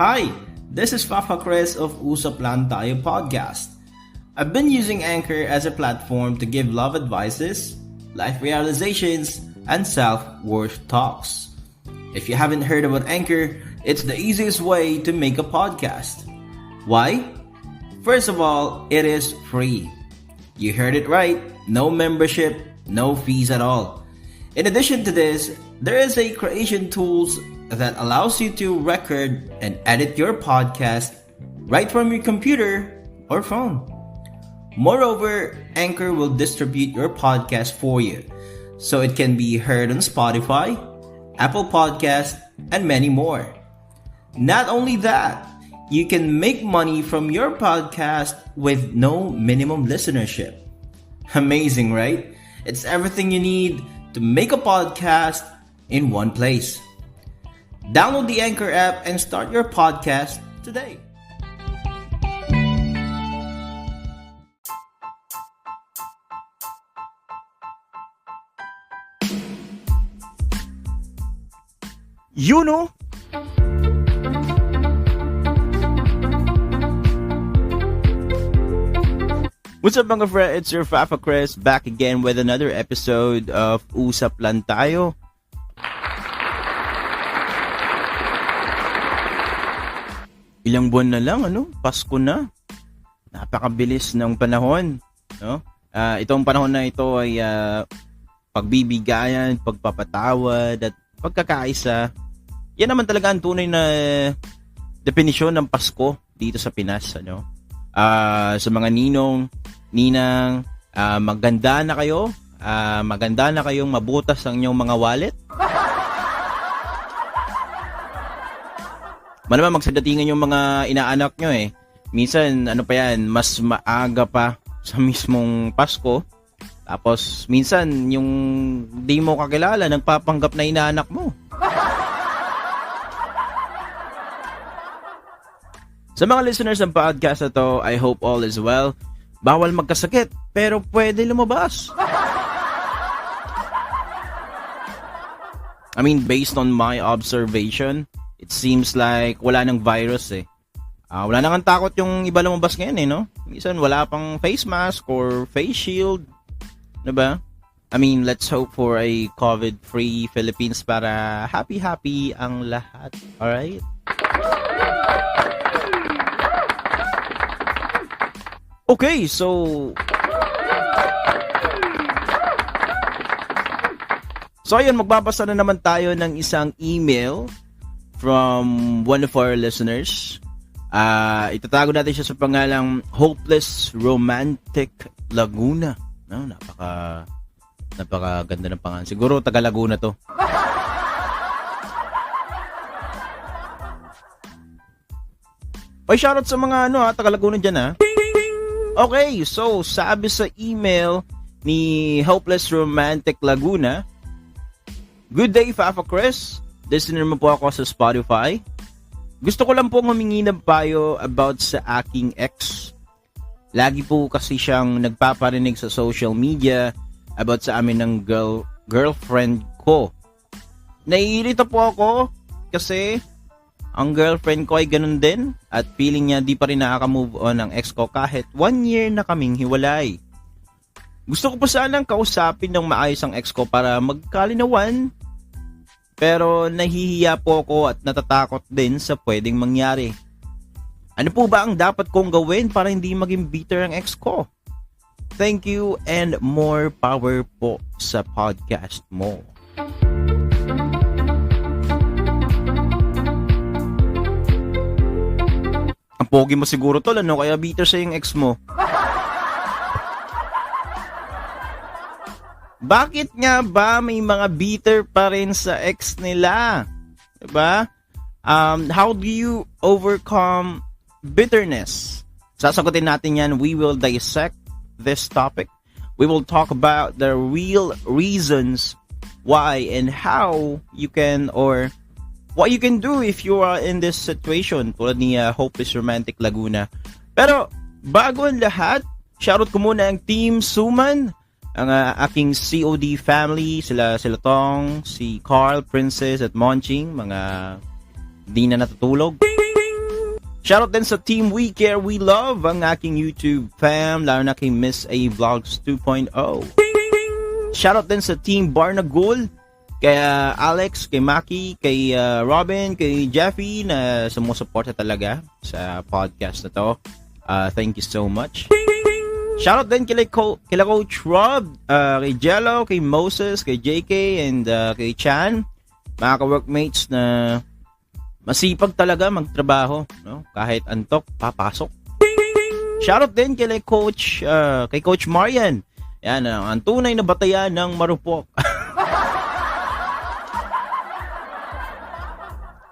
Hi, this is Papa Chris of Usap Lang Tayo podcast. I've been using Anchor as a platform to give love advices, life realizations, and self-worth talks. If you haven't heard about Anchor, it's the easiest way to make a podcast. Why? First of all, it is free. You heard it right, no membership, no fees at all. In addition to this, there is a creation tools that allows you to record and edit your podcast right from your computer or phone. Moreover, Anchor will distribute your podcast for you, so it can be heard on Spotify, Apple Podcast, and many more. Not only that, you can make money from your podcast with no minimum listenership. Amazing, right? It's everything you need to make a podcast in one place. Download the Anchor app and start your podcast today. You know? What's up mga friend? It's your Papa Chris back again with another episode of Usap Lang Tayo. Ilang buwan na lang, Pasko na. Napakabilis ng panahon, no? Itong panahon na ito ay pagbibigayan, pagpapatawad at pagkakaisa. Yan naman talaga ang tunay na definisyon ng Pasko dito sa Pinas, sa mga ninong, ninang, maganda na kayo, maganda na kayong mabutas ang inyong mga wallet. Malamang magsadatingan yung mga inaanak nyo Minsan, mas maaga pa sa mismong Pasko. Tapos, minsan, yung di mo kakilala, nagpapanggap na inaanak mo. Sa mga listeners ng podcast na to, I hope all is well. Bawal magkasakit, pero pwede lumabas. Based on my observation, it seems like wala nang virus wala nang takot yung iba lumabas ngayon Minsan wala pang face mask or face shield. Diba? Let's hope for a COVID-free Philippines para happy ang lahat. Alright? Okay, so ayun, magbabasa na naman tayo ng isang email from one of our listeners. Itatago natin siya sa pangalang Hopeless Romantic Laguna. Napaka ganda ng pangalan. Siguro taga Laguna to. Oy, shoutout sa mga taga Laguna dyan Okay, so sabi sa email ni Hopeless Romantic Laguna, "Good day, Papa Chris. Listener mo po ako sa Spotify. Gusto ko lang pong humingi ng payo about sa aking ex. Lagi po kasi siyang nagpaparinig sa social media about sa amin ng girlfriend ko. Naiirita po ako kasi ang girlfriend ko ay ganun din at feeling niya di pa rin nakaka-move on ang ex ko kahit 1 year na kaming hiwalay. Gusto ko pa sanang kausapin ng maayos ang ex ko para magkalinawan, pero nahihiya po ako at natatakot din sa pwedeng mangyari. Ano po ba ang dapat kong gawin para hindi maging bitter ang ex ko? Thank you and more power po sa podcast mo." Ang pogi mo siguro tol, kaya bitter sa yung ex mo? Bakit nga ba may mga bitter pa rin sa ex nila? Diba? How do you overcome bitterness? Sasagutin natin yan. We will dissect this topic. We will talk about the real reasons why and how you can or what you can do if you are in this situation tulad ni Hopeless Romantic Laguna. Pero bago ang lahat, shoutout ko muna ang Team Suman, ang aking COD family, sila Tong, si Carl, Princess at Monching, mga di na natutulog. Shoutout din sa Team We Care, We Love, ang aking YouTube fam, lalo na kay Miss A Vlogs 2.0. Shoutout din sa Team Barnagul, kay Alex, kay Maki, kay Robin, kay Jeffy na sumusuporta talaga sa podcast na to. Thank you so much. Shoutout din kila Coach Rob, kay Jello, kay Moses, kay JK, and kay Chan, mga ka-workmates na masipag talaga magtrabaho, no? Kahit antok, papasok. Shoutout din kay Coach Marian. Yan, ang tunay na batayan ng marupok.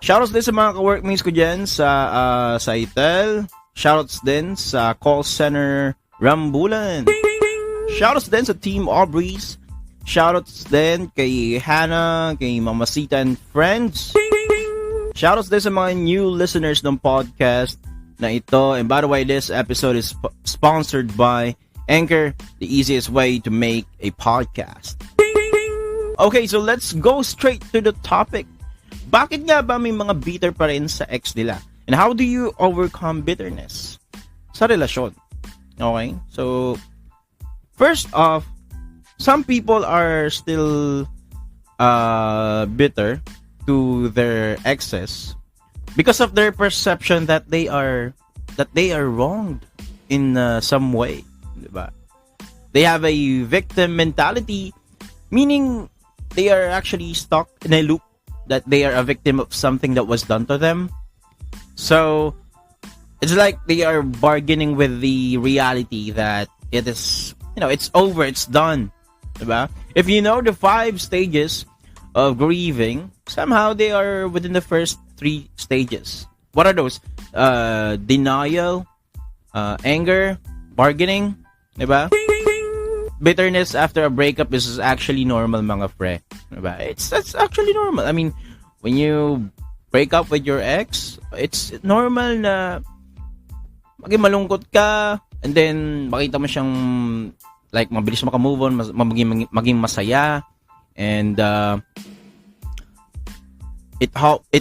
Shoutouts din sa mga ka-workmates ko dyan sa ITEL. Shoutouts din sa call center Rambulan. Shoutouts din sa Team Aubrey's. Shoutouts din kay Hannah, kay Mamasita and Friends. Shoutouts din sa mga new listeners ng podcast na ito. And by the way, this episode is sponsored by Anchor, the easiest way to make a podcast. Okay, so let's go straight to the topic. Bakit nga ba may mga bitter pa rin sa ex nila? And how do you overcome bitterness sa relasyon? Okay, so first off, some people are still bitter to their exes because of their perception that they are wronged in some way, diba? They have a victim mentality, meaning they are actually stuck in a loop that they are a victim of something that was done to them. So it's like they are bargaining with the reality that it is, it's over, it's done, diba? If you know the 5 stages of grieving, somehow they are within the first 3 stages. What are those? Denial, anger, bargaining, diba? Bitterness after a breakup is actually normal, mga pre. Diba? That's actually normal. I mean, when you break up with your ex, it's normal na maging malungkot ka, and then makita mo siyang like mabilis maka-move on, maging masaya, and it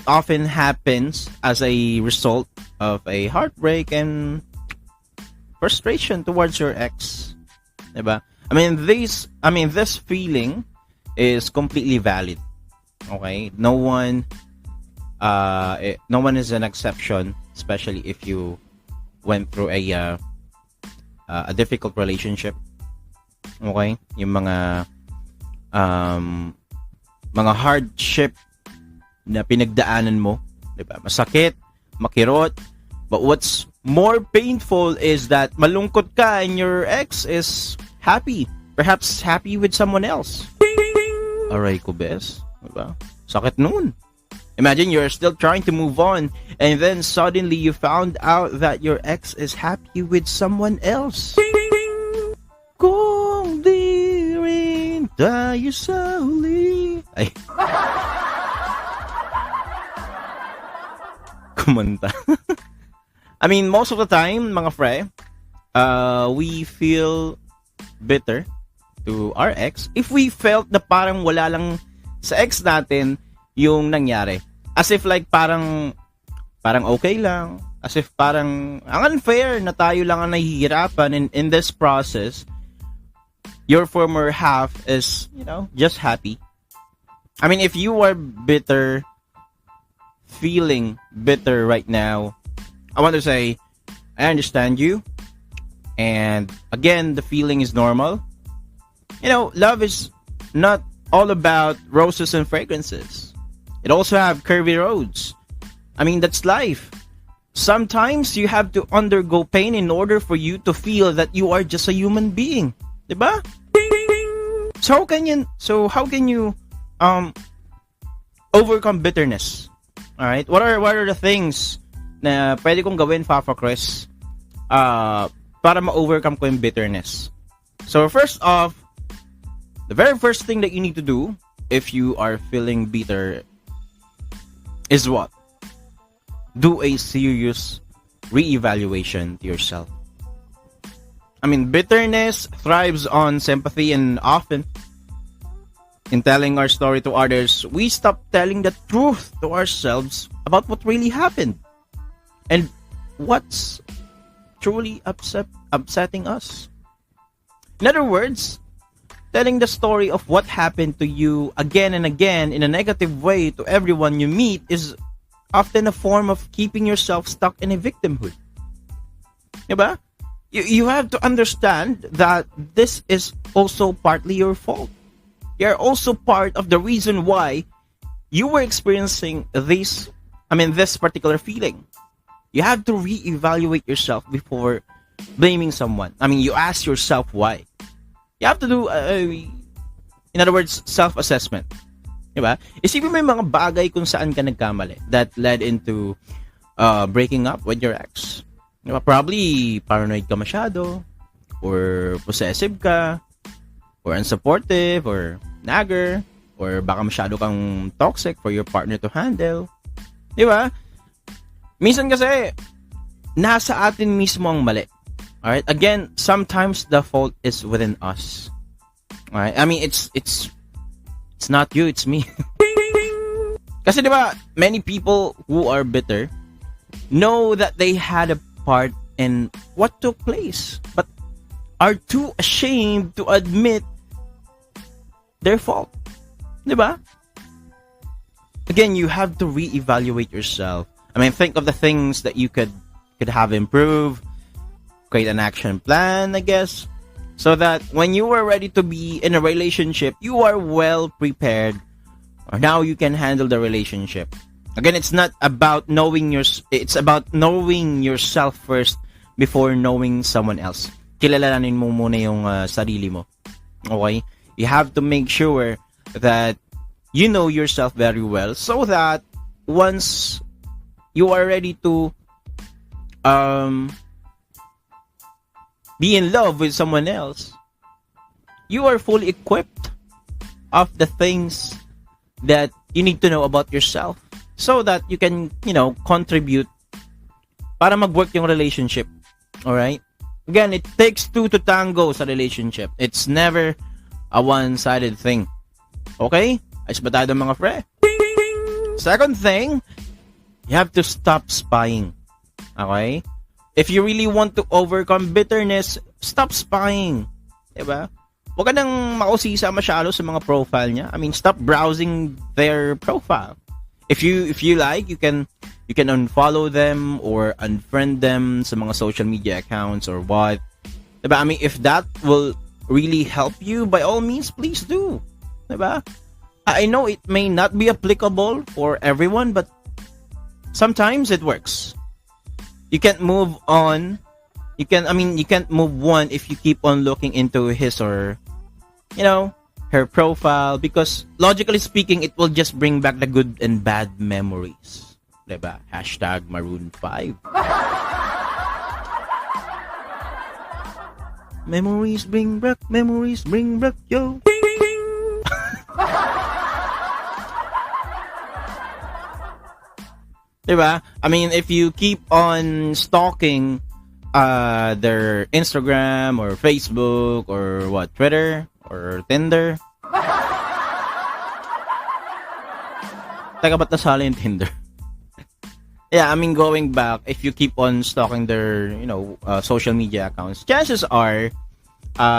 often happens as a result of a heartbreak and frustration towards your ex, diba? I mean this feeling is completely valid. Okay, no one is an exception, especially if you went through a difficult relationship. Okay, yung mga hardship na pinagdaanan mo, diba? Masakit, makirot, but what's more painful is that malungkot ka and your ex is happy, perhaps happy with someone else. Aray ko, bes, diba? Sakit nun. Imagine you're still trying to move on, and then suddenly you found out that your ex is happy with someone else. Kung di rin tayo sa huli. Ay. Kumanta. I mean, most of the time, mga fre, we feel bitter to our ex if we felt na parang wala lang sa ex natin yung nangyari. As if like parang okay lang. As if parang ang unfair na tayo lang ang nahihirapan, and in this process, your former half is, just happy. I mean, if you are bitter, feeling bitter right now, I want to say, I understand you. And again, the feeling is normal. Love is not all about roses and fragrances. It also have curvy roads. I mean, that's life. Sometimes you have to undergo pain in order for you to feel that you are just a human being. Diba? So how can you overcome bitterness? All right? What are the things na pwede kong gawin, Papa Chris, para ma-overcome ko yung bitterness? So first off, the very first thing that you need to do if you are feeling bitter is what? Do a serious re-evaluation to yourself. I mean, bitterness thrives on sympathy, and often in telling our story to others, we stop telling the truth to ourselves about what really happened. And what's truly upsetting us. In other words, telling the story of what happened to you again and again in a negative way to everyone you meet is often a form of keeping yourself stuck in a victimhood. Diba? You have to understand that this is also partly your fault. You're also part of the reason why you were experiencing this particular feeling. You have to reevaluate yourself before blaming someone. You ask yourself why. You have to do, in other words, self-assessment. Diba? Isipin mo yung mga bagay kung saan ka nagkamali that led into breaking up with your ex. Diba? Probably paranoid ka masyado, or possessive ka, or unsupportive, or nagger, or baka masyado kang toxic for your partner to handle. Diba? Minsan kasi, nasa atin mismo ang mali. Alright? Again, sometimes the fault is within us. Alright? It's not you, it's me. Kasi diba, many people who are bitter know that they had a part in what took place, but are too ashamed to admit their fault. Diba? Again, you have to reevaluate yourself. Think of the things that you could have improved, create an action plan, I guess, so that when you are ready to be in a relationship, you are well prepared, or now you can handle the relationship. Again, it's not about it's about knowing yourself first before knowing someone else. Kilalanin mo muna yung sarili mo. Okay? You have to make sure that you know yourself very well, so that once you are ready to be in love with someone else, you are fully equipped of the things that you need to know about yourself, so that you can, contribute para mag-work yung relationship. Alright? Again, it takes two to tango sa relationship. It's never a one-sided thing. Okay? Ayos ba tayo mga pre? Second thing, you have to stop spying. Okay? If you really want to overcome bitterness, stop spying. Diba? Huwag ka nang mausisa masyado sa mga profile niya. Stop browsing their profile. If you like, you can unfollow them or unfriend them sa mga social media accounts or what. Diba? If that will really help you, by all means, please do. Diba? I know it may not be applicable for everyone, but sometimes it works. You can't move on. You can't move on if you keep on looking into his or, her profile, because logically speaking, it will just bring back the good and bad memories. Diba? #Maroon 5. Memories bring back, yo. Diba? If you keep on stalking their Instagram or Facebook or what, Twitter or Tinder. Teka, ba't nasala yung Tinder? Yeah, going back, if you keep on stalking their, social media accounts, chances are,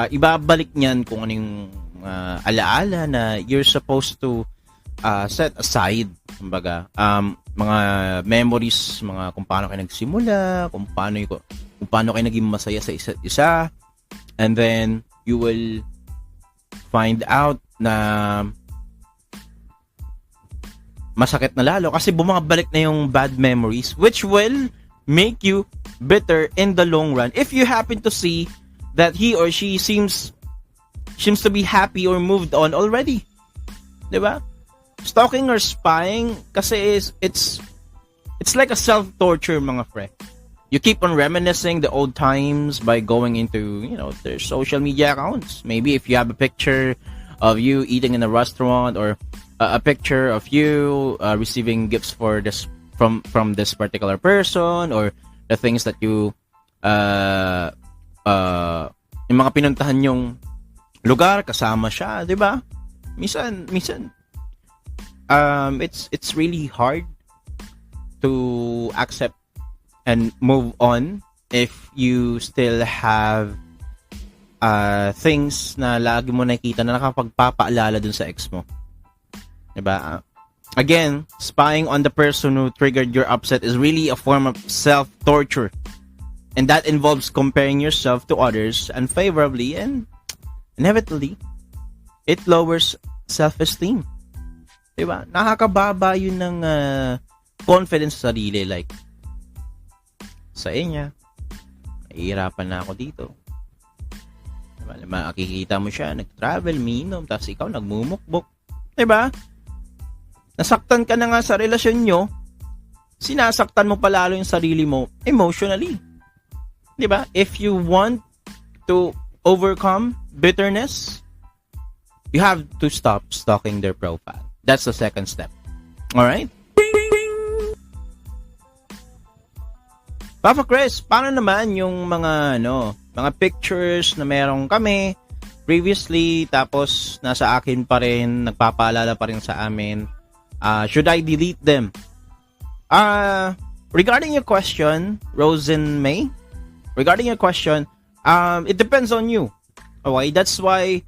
ibabalik niyan kung anong alaala na you're supposed to set aside. Kumbaga, mga memories, mga kung paano kayo nagsimula, kung paano kayo naging masaya sa isa't isa, and then you will find out na masakit na lalo kasi bumabalik na yung bad memories, which will make you bitter in the long run if you happen to see that he or she seems to be happy or moved on already. Diba? Stalking or spying kasi it's like a self-torture, mga fre. You keep on reminiscing the old times by going into, their social media accounts. Maybe if you have a picture of you eating in a restaurant, or a picture of you receiving gifts for this from this particular person, or the things that you yung mga pinuntahan yung lugar kasama siya, 'di ba? Minsan it's really hard to accept and move on if you still have things na lagi mo nakikita na nakapagpapaalala dun sa ex mo. Diba? Again, spying on the person who triggered your upset is really a form of self-torture. And that involves comparing yourself to others unfavorably, and inevitably, it lowers self-esteem. Diba? Nakakababa yun ng confidence sa sarili. Like, sa inya, nahihirapan na ako dito. Diba? Makikita mo siya, nag-travel, minom, tapos ikaw nagmumukbok. Diba? Nasaktan ka na nga sa relasyon nyo, sinasaktan mo palalo yung sarili mo emotionally. Diba? If you want to overcome bitterness, you have to stop stalking their profile. That's the second step. Alright? Papa Chris, paano naman yung mga mga pictures na meron kami previously, tapos nasa akin pa rin, nagpapaalala pa rin sa amin? Should I delete them? Regarding your question, Rosen May, it depends on you. Okay, that's why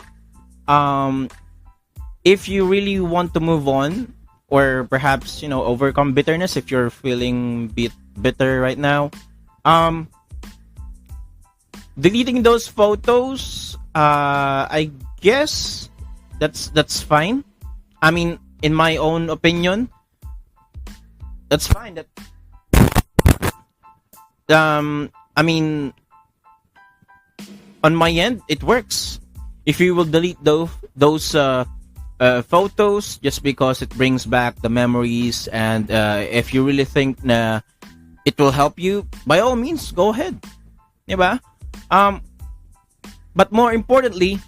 if you really want to move on, or perhaps overcome bitterness, if you're feeling bitter right now, deleting those photos, I guess that's fine. I mean, in my own opinion, that's fine. I mean, on my end, it works. If you will delete those photos just because it brings back the memories, and if you really think na it will help you, by all means, go ahead. Diba? But more importantly,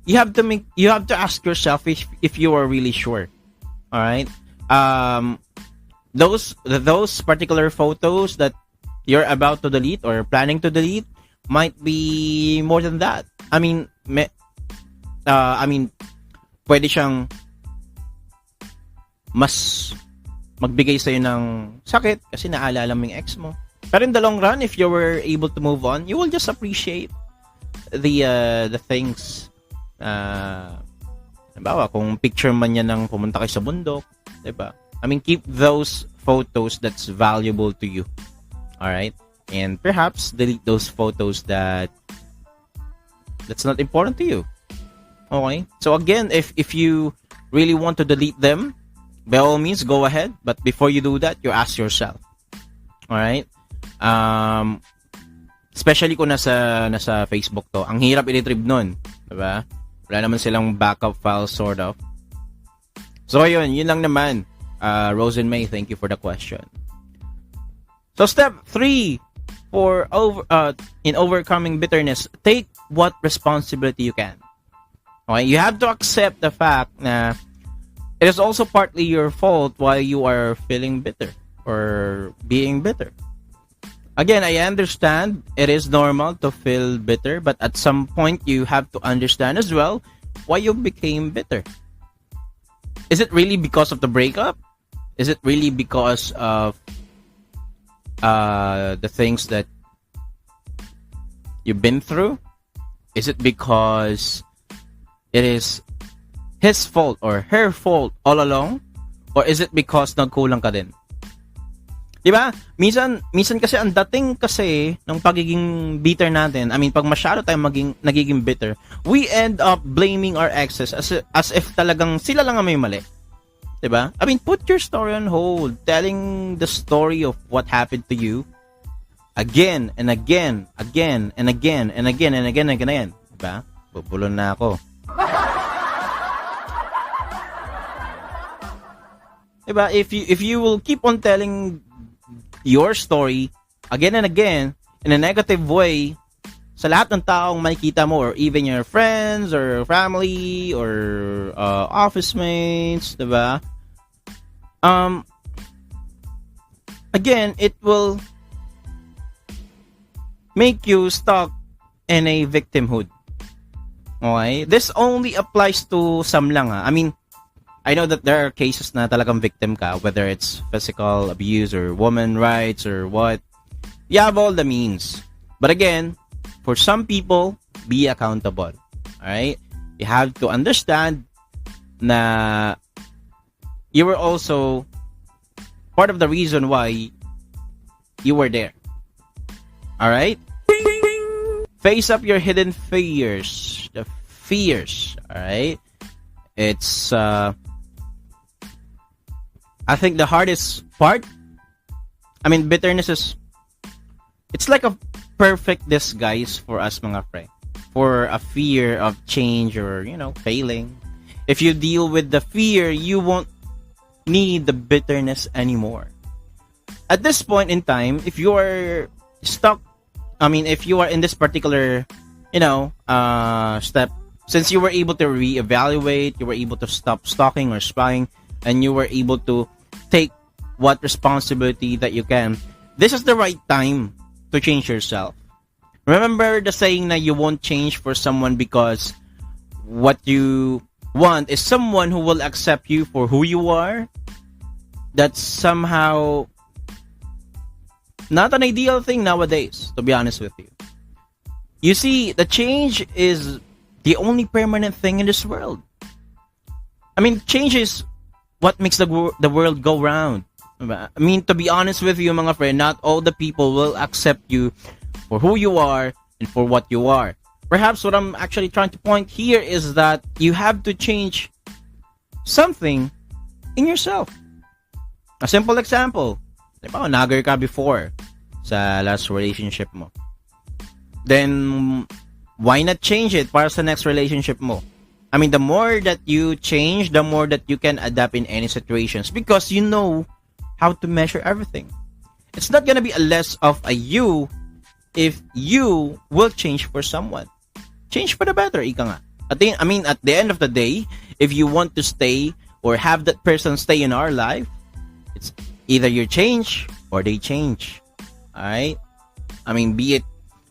you have to ask yourself if you are really sure. All right? Those particular photos that you're about to delete or planning to delete might be more than that. I mean, pwede siyang mas magbigay sa'yo ng sakit kasi naalala mo yung ex mo. Pero in the long run, if you were able to move on, you will just appreciate the things. Halimbawa, kung picture man yan ng pumunta kayo sa bundok, diba? I mean, keep those photos that's valuable to you. Alright? And perhaps delete those photos that's not important to you. Okay? So again, if you really want to delete them, by all means, go ahead. But before you do that, you ask yourself. Alright? Especially kung nasa Facebook to, ang hirap i-retrieve nun. Diba? Wala naman silang backup file, sort of. So yun lang naman. Rosen May, thank you for the question. So step 3 in overcoming bitterness, take what responsibility you can. Okay, you have to accept the fact na it is also partly your fault why you are feeling bitter or being bitter. Again, I understand it is normal to feel bitter, but at some point you have to understand as well why you became bitter. Is it really because of the breakup? Is it really because of the things that you've been through? Is it because it is his fault or her fault all along? Or is it because nagkulang ka din? Diba? Minsan kasi ang dating kasi ng pagiging bitter natin, I mean, pag masyado tayong nagiging bitter, we end up blaming our exes as if talagang sila lang ang may mali. Diba? I mean, put your story on hold, telling the story of what happened to you again and again and again and again and again and again. Diba? Bubulon na ako. Diba? If you will keep on telling your story again and again in a negative way sa lahat ng taong makikita mo, or even your friends or family or office mates, diba? Again, it will make you stuck in a victimhood. Okay? This only applies to some lang. I mean, I know that there are cases na talagang victim ka, whether it's physical abuse or woman rights or what. You have all the means. But again, for some people, be accountable. Alright? You have to understand na you were also part of the reason why you were there. Alright? Face up your hidden fears. The fears. Alright? It's, I think the hardest part, bitterness is, it's like a perfect disguise for us mga pre. For a fear of change or, failing. If you deal with the fear, you won't need the bitterness anymore. At this point in time, if you are stuck, if you are in this particular, step, since you were able to reevaluate, you were able to stop stalking or spying, and you were able to take what responsibility that you can, this is the right time to change yourself. Remember the saying that you won't change for someone because what you want is someone who will accept you for who you are. That's somehow not an ideal thing nowadays, to be honest with you. You see, the change is the only permanent thing in this world. Change is what makes the world go round. To be honest with you, mga friend, not all the people will accept you for who you are and for what you are. Perhaps what I'm actually trying to point here is that you have to change something in yourself. A simple example. Diba, nagger ka before sa last relationship mo. Then, why not change it para sa next relationship mo? The more that you change, the more that you can adapt in any situations because you know how to measure everything. It's not gonna be a less of a you if you will change for someone. Change for the better, ika nga. At the end of the day, if you want to stay or have that person stay in our life, it's either you change or they change. Alright? Be it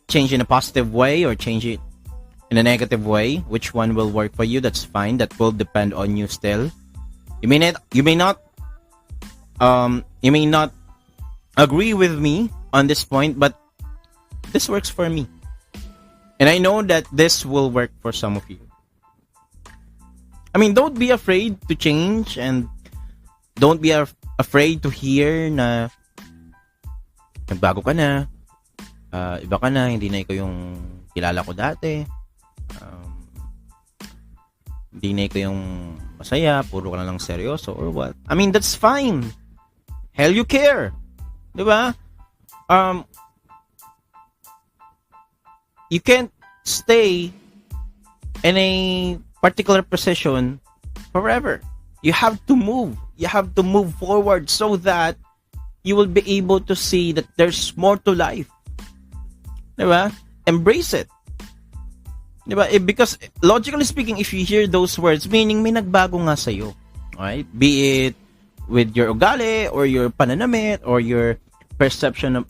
change in a positive way or change it in a negative way, which one will work for you, that's fine. That will depend on you still. You may not agree with me on this point, but this works for me. And I know that this will work for some of you. Don't be afraid to change and don't be afraid to hear na nagbago ka na, iba ka na, hindi na ikaw yung kilala ko dati, hindi na ikaw yung masaya, puro ka na lang seryoso or what. That's fine. Hell, you care. Diba? You can't stay in a particular position forever. You have to move. You have to move forward so that you will be able to see that there's more to life. Diba? Embrace it. Diba? Because logically speaking, if you hear those words, meaning may nagbago nga sa'yo. Alright? Be it with your ugali or your pananamit or your perception of,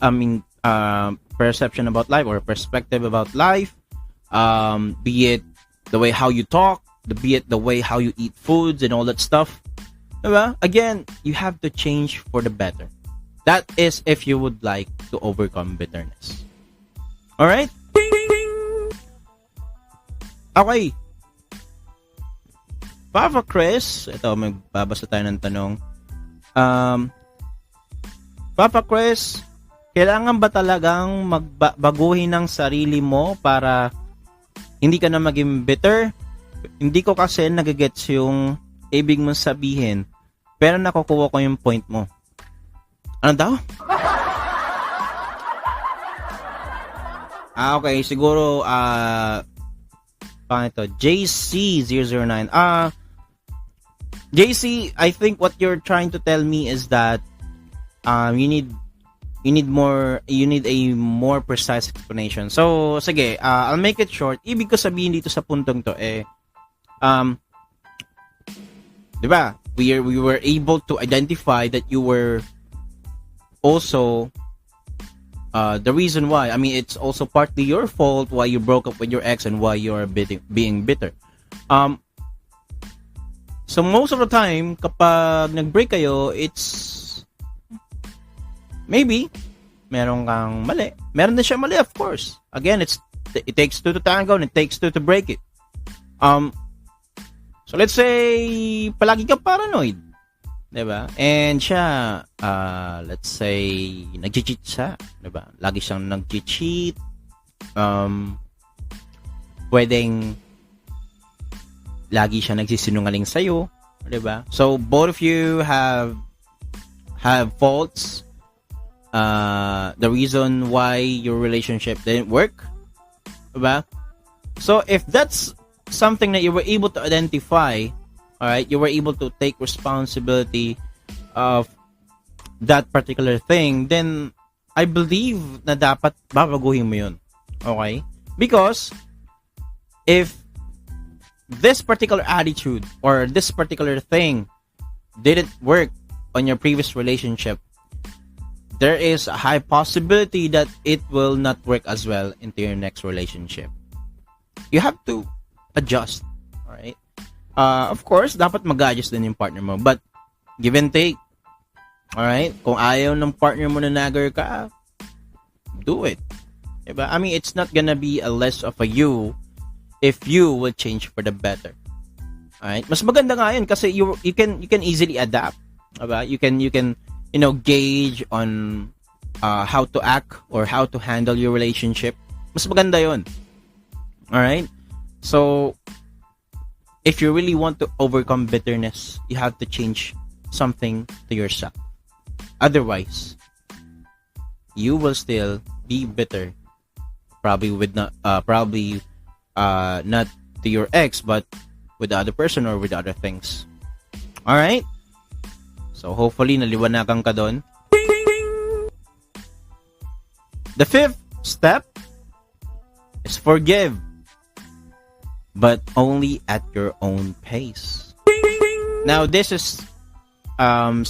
perception about life or perspective about life, be it the way how you talk, be it the way how you eat foods and all that stuff. Diba? Again, you have to change for the better. That is if you would like to overcome bitterness. Alright? Okay. Papa Chris, ito, magbabasa tayo ng tanong. Papa Chris, kailangan ba talagang baguhin ng sarili mo para hindi ka na maging bitter? Hindi ko kasi nagigets yung ibig mong sabihin, pero nakukuha ko yung point mo. Ano daw? Okay, siguro, paano ito? JC009. JC, I think what you're trying to tell me is that you need a more precise explanation. So, sige, I'll make it short. Ibig ko sabihin dito sa puntong to, diba? We were able to identify that you were also the reason why. It's also partly your fault why you broke up with your ex and why you're being bitter. So most of the time, kapag nag-break kayo, it's maybe meron kang mali. Meron din siya mali, of course. Again, it takes two to tango and it takes two to break it. So let's say palagi ka paranoid, 'di ba? And siya let's say nag-cheat siya, 'di ba? Lagi siyang nag-cheat. Pwedeng lagi siya nagsisinungaling sa iyo, 'di ba? So both of you have faults. The reason why your relationship didn't work, 'di ba? So if that's something that you were able to identify, all right, you were able to take responsibility of that particular thing, then I believe na dapat babaguhin mo yun. Okay? Because if this particular attitude or this particular thing didn't work on your previous relationship, there is a high possibility that it will not work as well into your next relationship. You have to adjust. Alright? Of course, dapat mag-adjust din yung partner mo. But, give and take. Alright? Kung ayaw ng partner mo na nagger ka, do it. Diba? I mean, it's not gonna be a less of a you if you will change for the better. Alright? Mas maganda nga yun kasi you can easily adapt. Diba? You can gauge on how to act or how to handle your relationship. Mas maganda yun. Alright? So, if you really want to overcome bitterness, you have to change something to yourself. Otherwise, you will still be bitter. Probably not to your ex, but with the other person or with other things. Alright? So, hopefully, naliwanagan ka doon. The fifth step is forgive. But only at your own pace. Now, this is I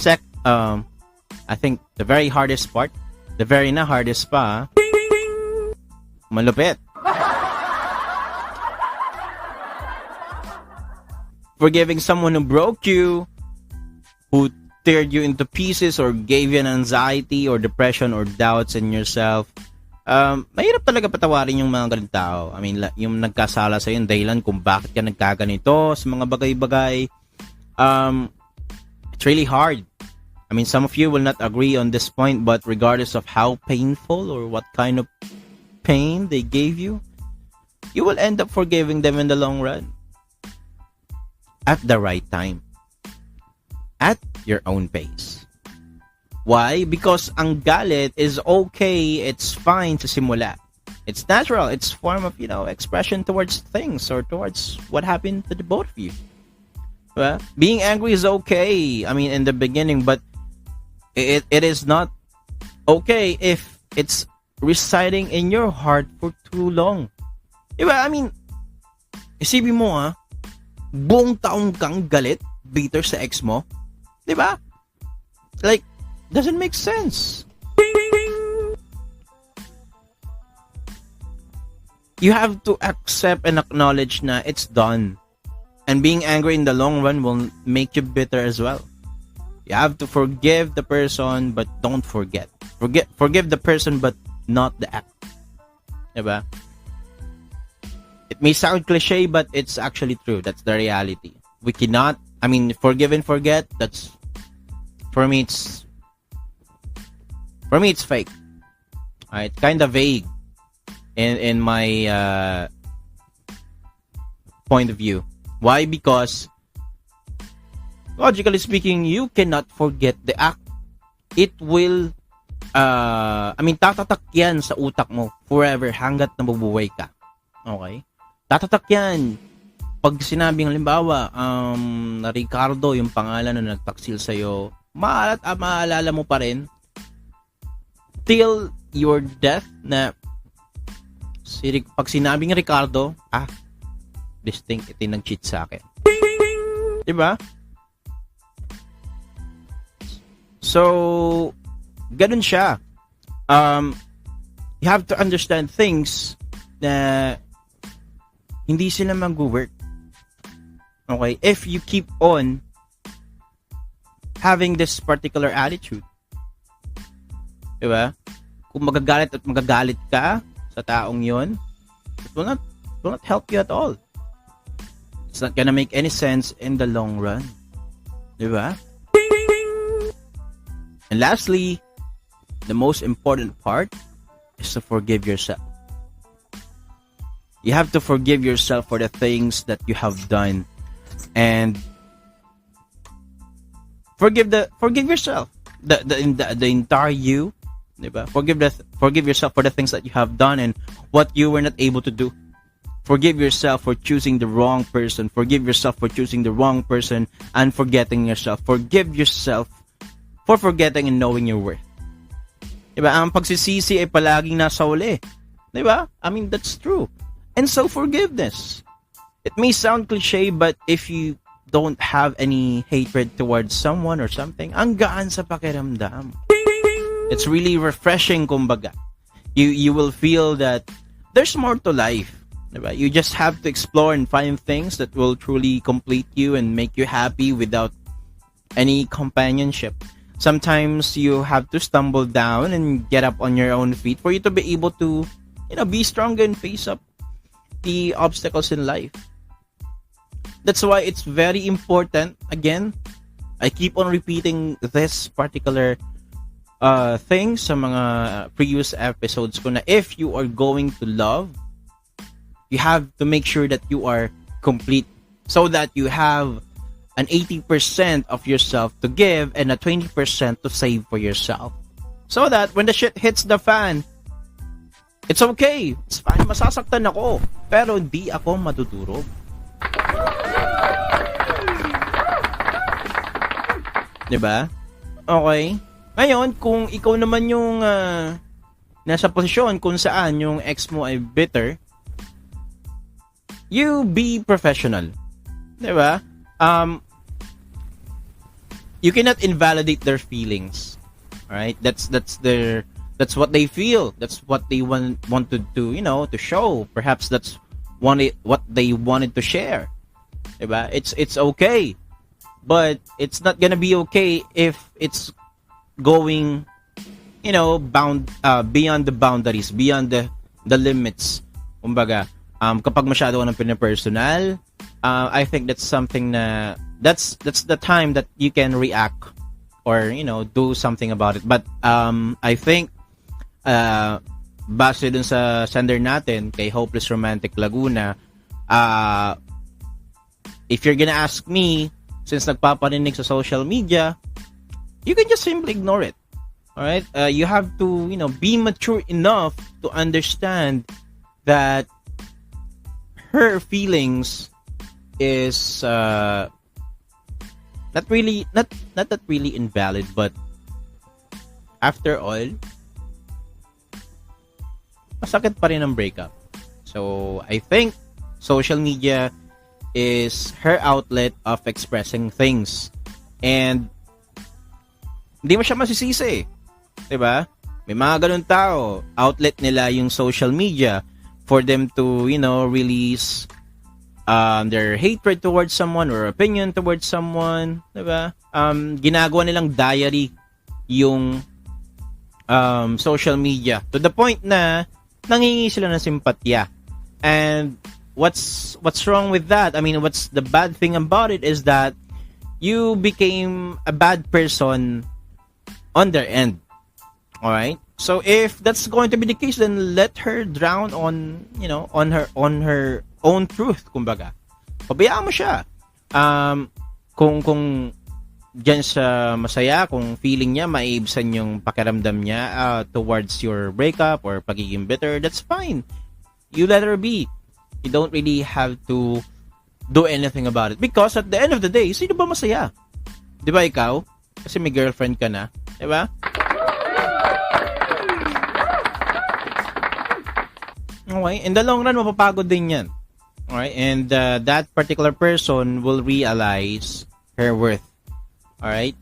think the very hardest part. The very hardest pa. Malupit. Forgiving someone who broke you, who teared you into pieces or gave you an anxiety or depression or doubts in yourself. Mahirap talaga patawarin yung mga ganitong tao. I mean, yung nagkasala sa yung dahilan kung bakit ka nagkaganito sa mga bagay-bagay. It's really hard. I mean, some of you will not agree on this point, but regardless of how painful or what kind of pain they gave you, you will end up forgiving them in the long run. At the right time. At your own pace. Why? Because ang galit is okay, it's fine to simula. It's natural, it's form of, expression towards things or towards what happened to the both of you. Well, being angry is okay, I mean, in the beginning, but it is not okay if it's residing in your heart for too long. Diba? I mean, isipin mo buong taong kang galit, bitter sa ex mo. Diba? Like, doesn't make sense. You have to accept and acknowledge na it's done. And being angry in the long run will make you bitter as well. You have to forgive the person, but don't forget. Forgive the person, but not the act. Diba? It may sound cliche, but it's actually true. That's the reality. We cannot, forgive and forget, for me, it's fake. Alright, kind of vague in my point of view. Why? Because logically speaking, you cannot forget the act. It will tatatak yan sa utak mo forever hanggat nabubuhay ka. Okay? Tatatak yan. Pag sinabing halimbawa, na Ricardo yung pangalan na nagtaksil sa'yo, maalala mo pa rin till your death na pag sinabing Ricardo, this thing, ito yung nag-cheat sa akin. Diba? So, ganun siya. You have to understand things na hindi sila mag-work. Okay? If you keep on having this particular attitude. Diba? kung magagalit at magagalit ka sa taong yon, it will not help you at all. It's not gonna make any sense in the long run. Diba? And lastly, the most important part is to forgive yourself. You have to forgive yourself for the things that you have done, and forgive yourself, the entire you, diba? Forgive yourself for the things that you have done and what you were not able to do. Forgive yourself for choosing the wrong person. Forgive yourself for choosing the wrong person and forgetting yourself. Forgive yourself for forgetting and knowing your worth. Diba? Ang pagsisisi ay palaging nasa uli. Diba? I mean, that's true. And so forgiveness. It may sound cliche, but if you don't have any hatred towards someone or something, ang gaan sa pakiramdam. It's really refreshing, kumbaga. You will feel that there's more to life. Diba? You just have to explore and find things that will truly complete you and make you happy without any companionship. Sometimes you have to stumble down and get up on your own feet for you to be able to, be stronger and face up the obstacles in life. That's why it's very important. Again, I keep on repeating this particular thing sa mga previous episodes ko na if you are going to love, you have to make sure that you are complete so that you have an 80% of yourself to give and a 20% to save for yourself. So that when the shit hits the fan, it's okay. It's fine. Masasaktan ako. Pero di ako matutulog. Diba? Okay. Ngayon, kung ikaw naman yung nasa posisyon kung saan yung ex mo ay bitter, you be professional. Diba? You cannot invalidate their feelings. Alright? That's what they feel. That's what they wanted to, to show. Perhaps that's what they wanted to share. Diba? It's okay. But it's not gonna be okay if it's going, beyond the boundaries, beyond the limits. Kumbaga, kapag masyado ka ng pinapersonal, I think that's something na that's the time that you can react or do something about it. But I think base dun sa sender natin kay Hopeless Romantic Laguna, if you're gonna ask me, since nagpaparinig sa social media, you can just simply ignore it. Alright? You have to, be mature enough to understand that her feelings is not that really invalid, but after all, masakit pa rin ang breakup. So, I think social media is her outlet of expressing things. And hindi mo siya masisisi. Diba? May mga ganun tao, outlet nila yung social media for them to, release their hatred towards someone or opinion towards someone. Diba? Ginagawa nilang diary yung social media to the point na nangingi sila ng simpatya. And what's wrong with that? I mean, what's the bad thing about it is that you became a bad person on their end. Alright? So if that's going to be the case, then let her drown on her own truth, kumbaga. Pabayaan mo siya. Kung diyan sa masaya, kung feeling niya maiibsan yung pakiramdam niya towards your breakup or pagiging bitter, that's fine. You let her be. You don't really have to do anything about it. Because at the end of the day, sino ba masaya? Di ba ikaw? Kasi may girlfriend ka na. Di ba? Okay. In the long run, mapapagod din yan. Alright? And that particular person will realize her worth. Alright?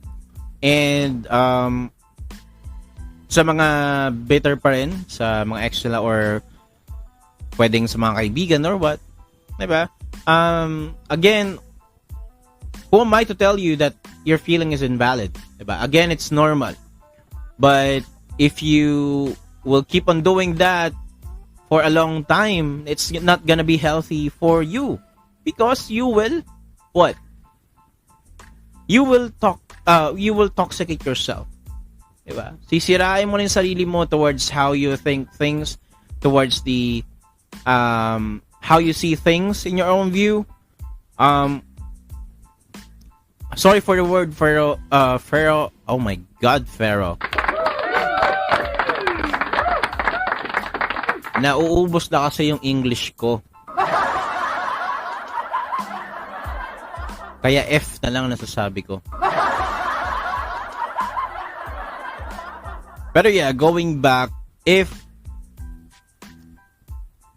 And sa mga bitter pa rin, sa mga ex nila or pwedeng sa mga kaibigan or what, diba? Again, who am I to tell you that your feeling is invalid? Diba? Again, it's normal. But if you will keep on doing that for a long time, it's not gonna be healthy for you. Because you will, what? You will toxicate yourself. Diba? Sisirain mo rin sarili mo towards how you think things, towards the, how you see things in your own view. Sorry for the word, Pharaoh. Oh my God, Pharaoh. Nauubos na kasi yung English ko. Kaya F na lang nasasabi ko. Pero yeah, going back, if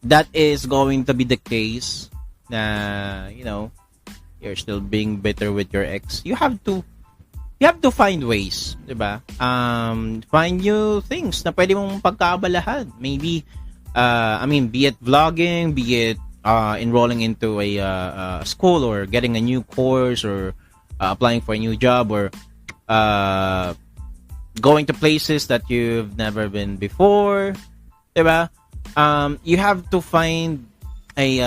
that is going to be the case, na, you know, you're still being bitter with your ex, you have to find ways, diba? Find new things na pwede mong pagkaabalahan. Maybe, be it vlogging, be it enrolling into a school, or getting a new course, or applying for a new job, or going to places that you've never been before, diba? You have to find a,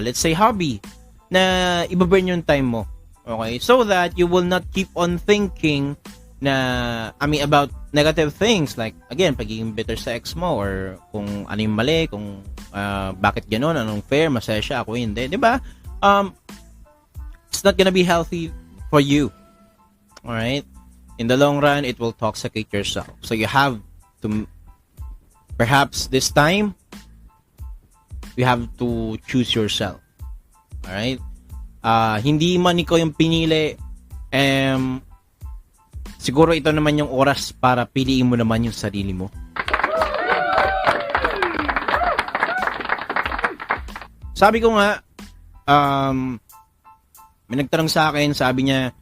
let's say, hobby na ibaburn yung time mo. Okay? So that you will not keep on thinking about negative things. Like, again, pagiging bitter sa ex mo, or kung ano yung mali, kung bakit gano'n, anong fair, masaya siya, ako hindi. Diba? It's not gonna be healthy for you. Alright? In the long run, it will toxicate yourself. So you have to, perhaps this time, you have to choose yourself. Alright? Hindi man ikaw yung pinili, siguro ito naman yung oras para piliin mo naman yung sarili mo. Sabi ko nga, may nagtanong sa akin, sabi niya,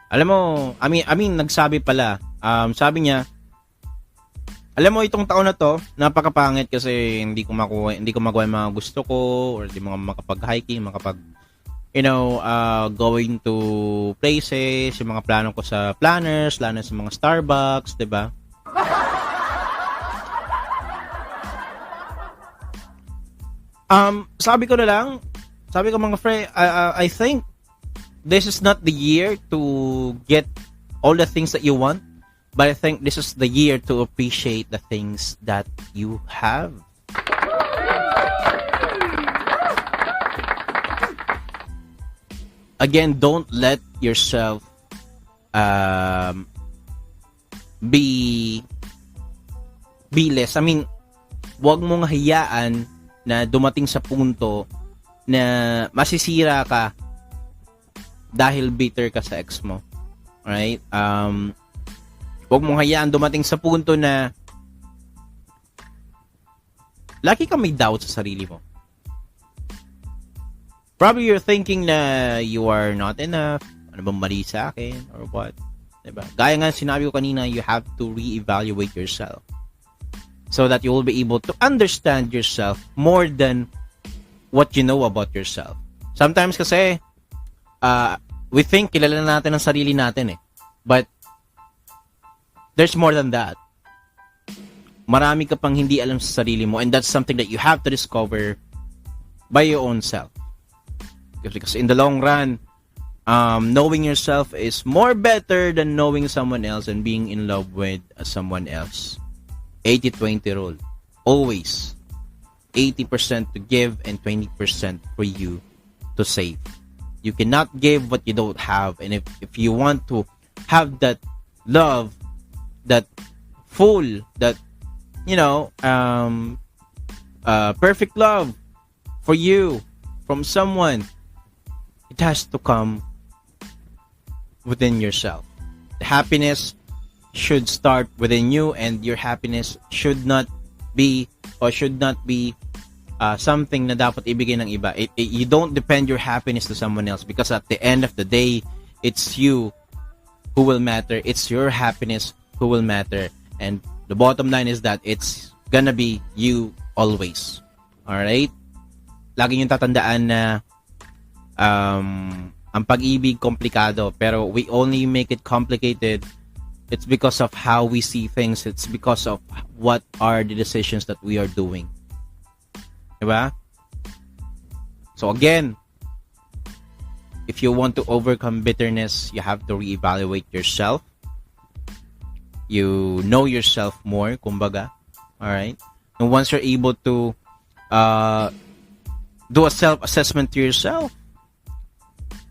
alam mo, nagsabi pala, sabi niya, alam mo, itong taon na to, napakapangit kasi hindi ko magawa yung mga gusto ko, or hindi mga makapag-hiking, going to places, yung mga plano ko sa planners, lalo sa mga Starbucks, diba? Sabi ko mga friend, I think this is not the year to get all the things that you want, but I think this is the year to appreciate the things that you have. Again, don't let yourself be less. Huwag mong hayaan na dumating sa punto na masisira ka dahil bitter ka sa ex mo. Alright? Huwag mong hayaan dumating sa punto na lagi kang may doubt sa sarili mo. Probably you're thinking na you are not enough. Ano bang mali sa akin? Or what? Diba? Gaya nga sinabi ko kanina, you have to reevaluate yourself so that you will be able to understand yourself more than what you know about yourself. Sometimes kasi, we think kilala natin ang sarili natin eh. But, there's more than that. Marami ka pang hindi alam sa sarili mo, and that's something that you have to discover by your own self. Because in the long run, knowing yourself is more better than knowing someone else and being in love with someone else. 80-20 rule. Always. 80% to give and 20% for you to save. You cannot give what you don't have. And if you want to have that love, that full, that, perfect love for you from someone, it has to come within yourself. The happiness should start within you, and your happiness should not be something na dapat ibigay ng iba. You don't depend your happiness to someone else, because at the end of the day, it's you who will matter. It's your happiness who will matter. And the bottom line is that it's gonna be you always. Alright? Lagi yung tatandaan na ang pag-ibig komplikado, pero we only make it complicated It's because of how we see things. It's because of what are the decisions that we are doing. Diba? So again, if you want to overcome bitterness, you have to reevaluate yourself. You know yourself more, kumbaga. Alright? And once you're able to do a self-assessment to yourself,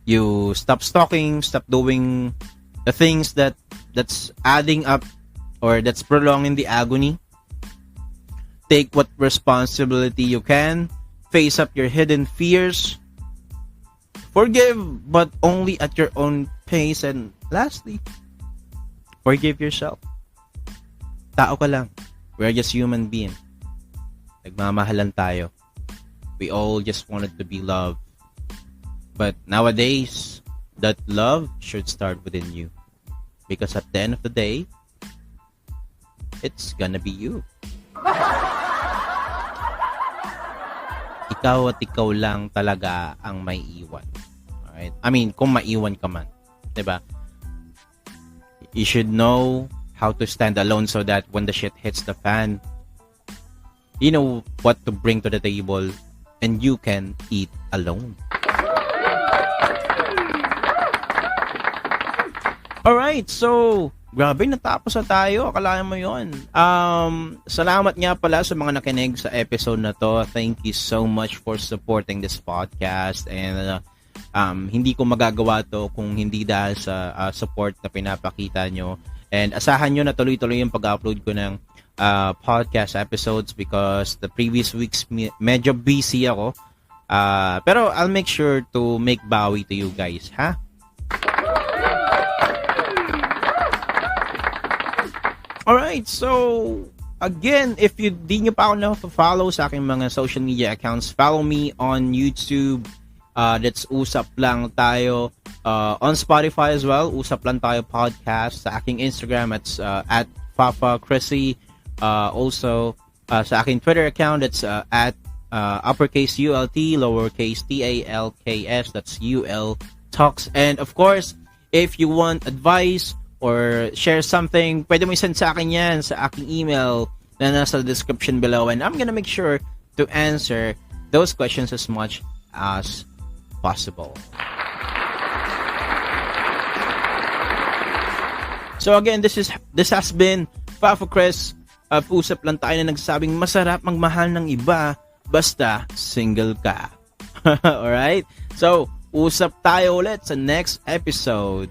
you stop stalking, stop doing the things that's adding up or that's prolonging the agony. Take what responsibility you can. Face up your hidden fears. Forgive, but only at your own pace. And lastly, forgive yourself. Tao ka lang. We're just human beings. Nagmamahalan tayo. We all just wanted to be loved. But nowadays, that love should start within you. Because at the end of the day, it's gonna be you. Ikaw at ikaw lang talaga ang may iwan. Alright? I mean, kung maiwan ka man. Diba? You should know how to stand alone so that when the shit hits the fan, you know what to bring to the table and you can eat alone. Alright, so grabe, natapos na tayo. Akalain mo yun. Salamat nga pala sa mga nakinig sa episode na to. Thank you so much for supporting this podcast. And hindi ko magagawa to kung hindi dahil sa support na pinapakita nyo. And asahan nyo na tuloy-tuloy yung pag-upload ko ng podcast episodes because the previous weeks medyo busy ako. Pero I'll make sure to make bawi to you guys, ha? Alright, so again, if you di nyo pa ako na-follow sa aking mga social media accounts, follow me on YouTube. That's Usap Lang Tayo. On Spotify as well, Usap Lang Tayo Podcast. Sa aking Instagram, it's at Fafa Chrissy. Also, sa aking Twitter account, it's at uppercase ULT, lowercase TALKS. That's UL Talks. And of course, if you want advice or share something, pwede mo i-send sa akin yan sa aking email na nasa description below, and I'm gonna make sure to answer those questions as much as possible. So again, this has been Fafa Chris of Usap Lang Tayo na nagsasabing masarap magmahal ng iba basta single ka. Alright? So, usap tayo ulit sa next episode.